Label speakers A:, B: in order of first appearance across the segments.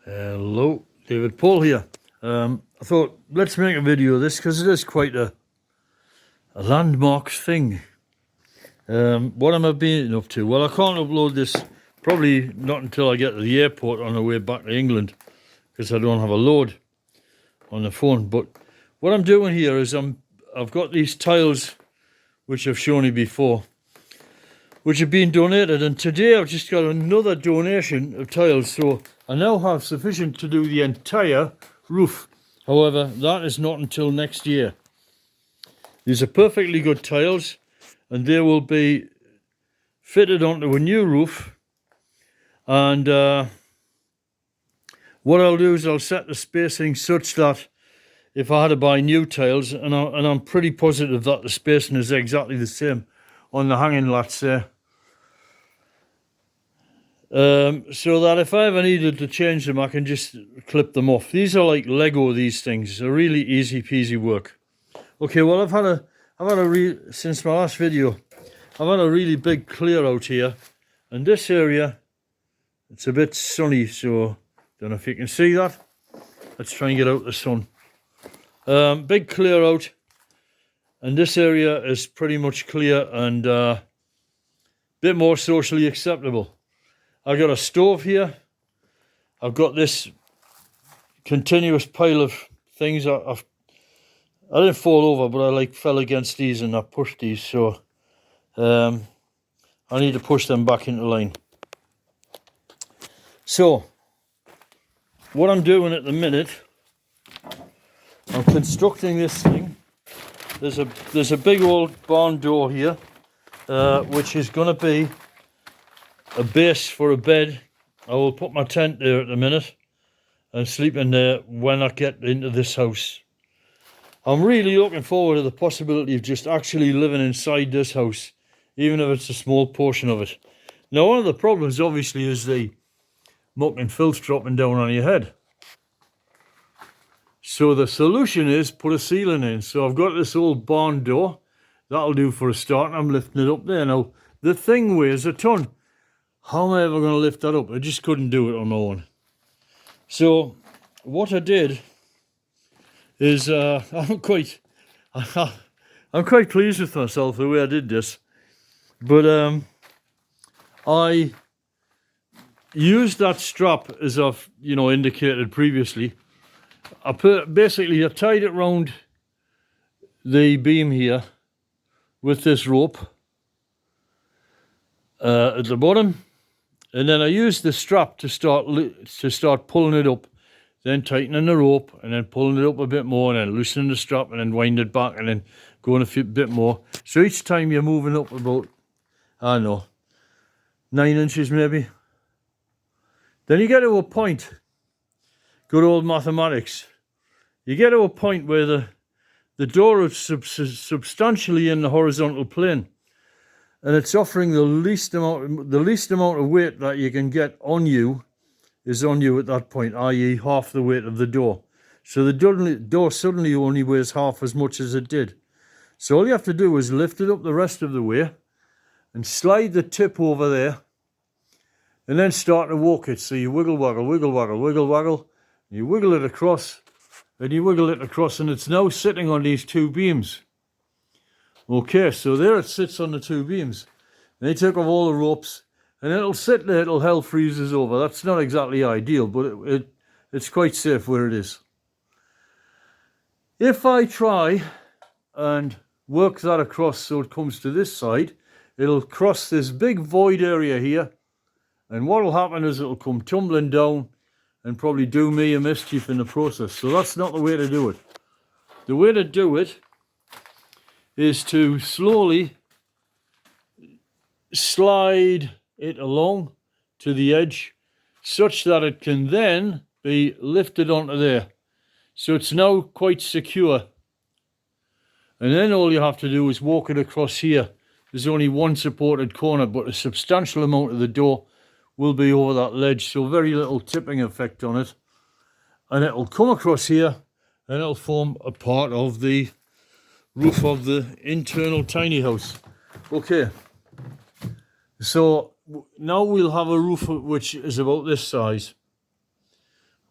A: Hello, David Paul here. I thought let's make a video of this because it is quite a landmark thing. What am I being up to? Well, I can't upload this probably not until I get to the airport on the way back to England because I don't have a load on the phone. But what I'm doing here is I've got these tiles which I've shown you before, which have been donated, and today I've just got another donation of tiles, so I now have sufficient to do the entire roof. However, that is not until next year. These are perfectly good tiles, and they will be fitted onto a new roof. And what I'll do is I'll set the spacing such that if I had to buy new tiles, and I'm pretty positive that the spacing is exactly the same on the hanging lats there, so that if I ever needed to change them, I can just clip them off. These are like Lego, these things. They're really easy peasy work. Okay, well, since my last video, I've had a really big clear out here, and this area, it's a bit sunny, so don't know if you can see that. Let's try and get out the sun. Big clear out, and this area is pretty much clear and a bit more socially acceptable. I've got a stove here. I've got this continuous pile of things. I didn't fall over, but I fell against these and I pushed these, so I need to push them back into line. So what I'm doing at the minute, I'm constructing this thing. There's a big old barn door here, which is going to be a base for a bed. I will put my tent there at the minute and sleep in there when I get into this house. I'm really looking forward to the possibility of just actually living inside this house, even if it's a small portion of it. Now, one of the problems obviously is the muck and filth dropping down on your head. So the solution is put a ceiling in. So I've got this old barn door. That'll do for a start, and I'm lifting it up there. Now, the thing weighs a ton. How am I ever going to lift that up? I just couldn't do it on my own. So what I did is I'm quite pleased with myself the way I did this. But I used that strap as I've indicated previously. I tied it round the beam here with this rope at the bottom. And then I used the strap to start pulling it up, then tightening the rope, and then pulling it up a bit more, and then loosening the strap, and then wind it back, and then going a bit more. So each time you're moving up about, I don't know, 9 inches maybe. Then you get to a point, good old mathematics, you get to a point where the door is substantially in the horizontal plane. And it's offering the least amount of weight that you can get on you is on you at that point, i.e. half the weight of the door. So the door suddenly only weighs half as much as it did. So all you have to do is lift it up the rest of the way and slide the tip over there and then start to walk it. So you wiggle, waggle, wiggle, waggle, wiggle, waggle. You wiggle it across and you wiggle it across, and it's now sitting on these two beams. Okay, so there it sits on the two beams. They take off all the ropes, and it'll sit there till hell freezes over. That's not exactly ideal, but it's quite safe where it is. If I try and work that across so it comes to this side, it'll cross this big void area here, and what will happen is it'll come tumbling down and probably do me a mischief in the process. So that's not the way to do it. The way to do it is to slowly slide it along to the edge such that it can then be lifted onto there. So it's now quite secure. And then all you have to do is walk it across here. There's only one supported corner, but a substantial amount of the door will be over that ledge, so very little tipping effect on it. And it'll come across here and it'll form a part of the roof of the internal tiny house. Okay, so now we'll have a roof which is about this size.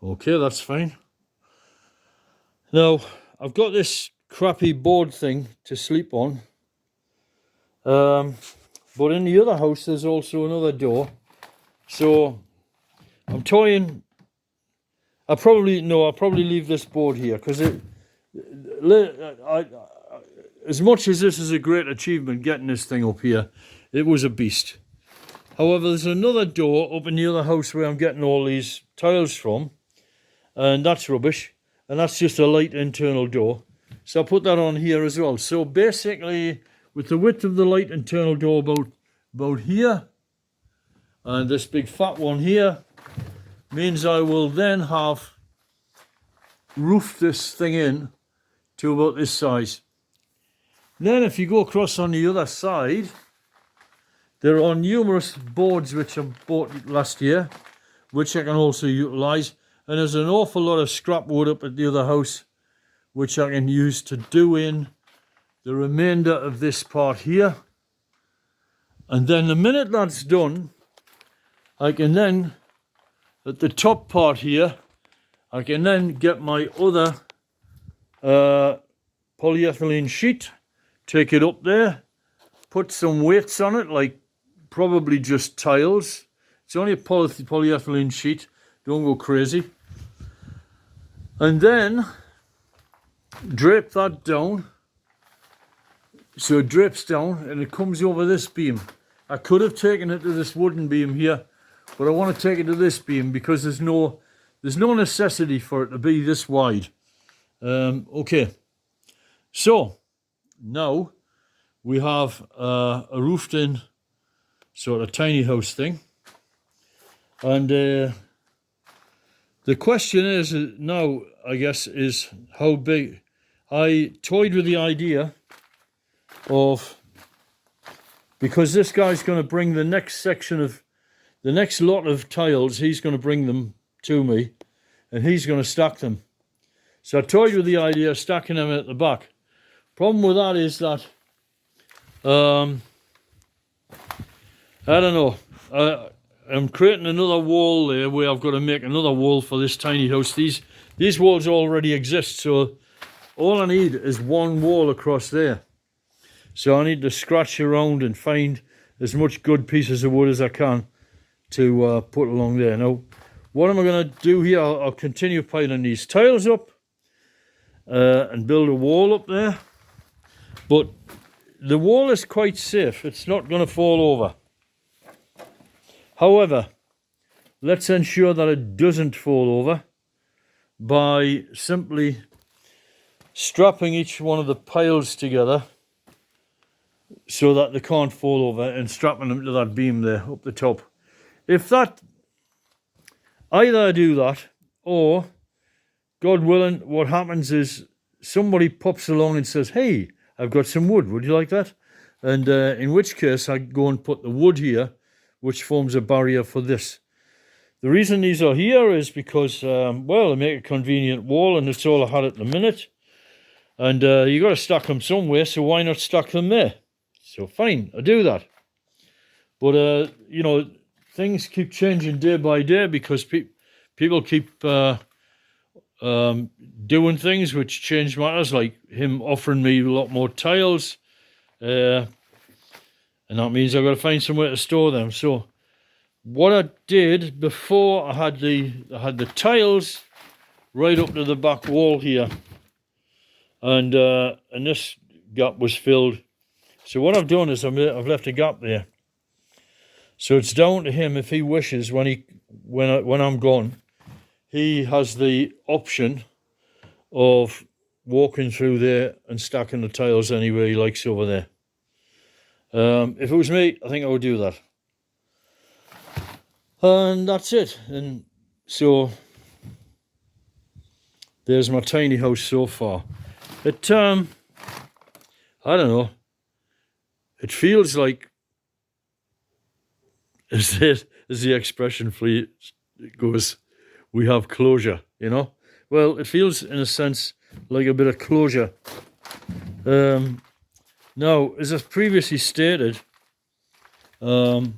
A: Okay, that's fine. Now, I've got this crappy board thing to sleep on. But in the other house, there's also another door. So, I'm toying. I'll probably leave this board here because as much as this is a great achievement getting this thing up here, it was a beast. However, there's another door up in the other house where I'm getting all these tiles from, and that's rubbish, and that's just a light internal door. So I'll put that on here as well. So basically, with the width of the light internal door about here, and this big fat one here, means I will then have roofed this thing in to about this size. Then if you go across on the other side, there are numerous boards which I bought last year, which I can also utilise. And there's an awful lot of scrap wood up at the other house, which I can use to do in the remainder of this part here. And then the minute that's done, I can then, at the top part here, I can then get my other polyethylene sheet, take it up there, put some weights on it, like probably just tiles. It's only a polyethylene sheet, don't go crazy. And then drape that down, so it drapes down and it comes over this beam. I could have taken it to this wooden beam here, but I want to take it to this beam because there's no necessity for it to be this wide. Okay, so now we have a roofed in sort of tiny house thing, and the question is now, I guess, is how big. I toyed with the idea of, because this guy's going to bring the next lot of tiles, he's going to bring them to me and he's going to stack them. So I toyed with the idea of stacking them at the back. Problem with that is that I don't know, I'm creating another wall there where I've got to make another wall for this tiny house. These walls already exist, so all I need is one wall across there. So I need to scratch around and find as much good pieces of wood as I can to put along there. Now, what am I going to do here? I'll continue piling these tiles up and build a wall up there. But the wall is quite safe. It's not going to fall over. However, let's ensure that it doesn't fall over by simply strapping each one of the piles together so that they can't fall over, and strapping them to that beam there up the top. If that, either I do that, or God willing, what happens is somebody pops along and says, hey, I've got some wood, would you like that? And in which case I go and put the wood here, which forms a barrier for this. The reason these are here is because, well, they make a convenient wall, and it's all I had at the minute. And you got to stack them somewhere, so why not stack them there? So fine, I do that. But, you know, things keep changing day by day because people keep doing things which change matters, like him offering me a lot more tiles. And that means I've got to find somewhere to store them. So what I did before, I had the tiles right up to the back wall here, and this gap was filled. So what I've done is I've left a gap there. So it's down to him if he wishes. When I'm gone, he has the option of walking through there and stacking the tiles anywhere he likes over there. If it was me, I think I would do that. And that's it. And so there's my tiny house so far. It I don't know. It feels like, as the expression goes, we have closure, you know. Well, it feels in a sense like a bit of closure. Now, as I've previously stated, there's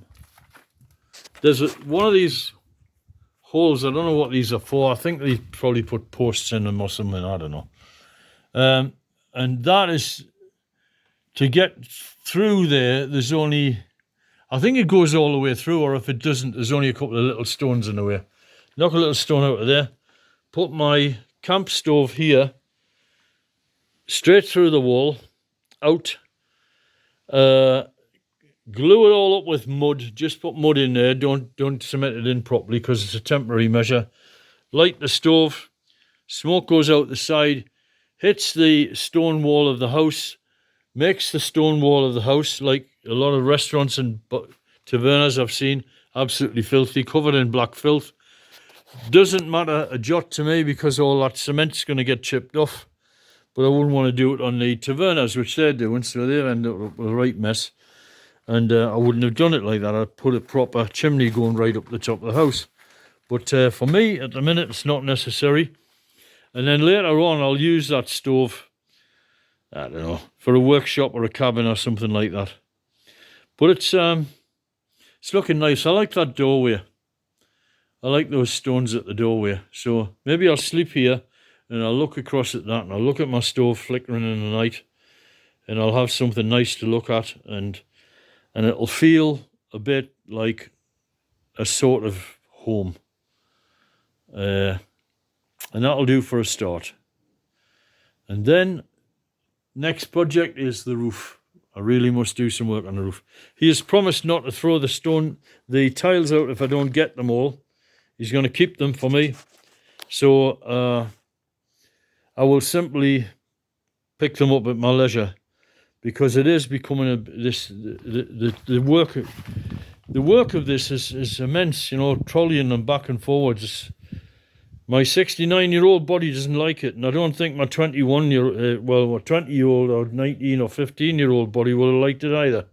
A: one of these holes. I don't know what these are for. I think they probably put posts in them or something. I don't know. And that is to get through there. There's only, I think it goes all the way through, or if it doesn't, there's only a couple of little stones in the way. Knock a little stone out of there. Put my camp stove here, straight through the wall, out. Glue it all up with mud. Just put mud in there. Don't cement it in properly because it's a temporary measure. Light the stove. Smoke goes out the side. Hits the stone wall of the house. Makes the stone wall of the house, like a lot of restaurants and tavernas I've seen, absolutely filthy, covered in black filth. Doesn't matter a jot to me because all that cement's going to get chipped off. But I wouldn't want to do it on the tavernas, which they're doing, so they'll end up with a right mess. And I wouldn't have done it like that. I'd put a proper chimney going right up the top of the house. But for me, at the minute, it's not necessary. And then later on, I'll use that stove, I don't know, for a workshop or a cabin or something like that. But it's looking nice. I like that doorway. I like those stones at the doorway. So maybe I'll sleep here and I'll look across at that and I'll look at my stove flickering in the night and I'll have something nice to look at and it'll feel a bit like a sort of home. And that'll do for a start. And then next project is the roof. I really must do some work on the roof. He has promised not to throw the tiles out if I don't get them all. He's going to keep them for me. So I will simply pick them up at my leisure because it is becoming the work of this is immense, you know, trolleying them back and forwards. My 69-year-old body doesn't like it, and I don't think my 20-year-old or 19 or 15-year-old body will have liked it either.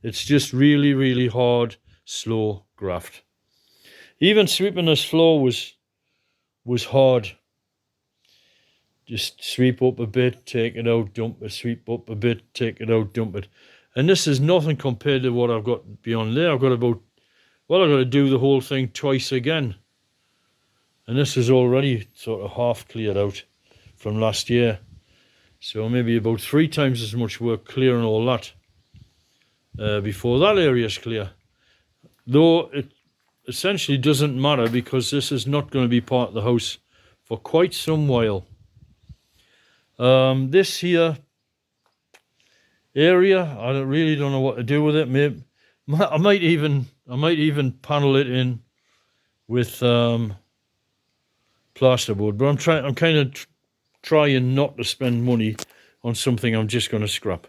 A: It's just really, really hard, slow graft. Even sweeping this floor was hard. Just sweep up a bit, take it out, dump it, sweep up a bit, take it out, dump it. And this is nothing compared to what I've got beyond there. I've got to do the whole thing twice again. And this is already sort of half cleared out from last year. So maybe about 3 times as much work clearing all that before that area is clear. Though it essentially doesn't matter because this is not going to be part of the house for quite some while. This here area, I really don't know what to do with it. Maybe I might even panel it in with plasterboard, but I'm kind of trying not to spend money on something I'm just going to scrap.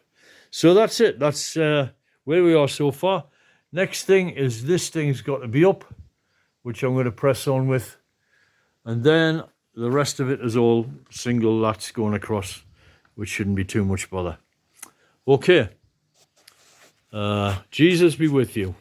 A: So that's it. That's where we are so far. Next thing is this thing's got to be up, which I'm going to press on with, and then the rest of it is all single lats going across, which shouldn't be too much bother. Okay. Jesus be with you.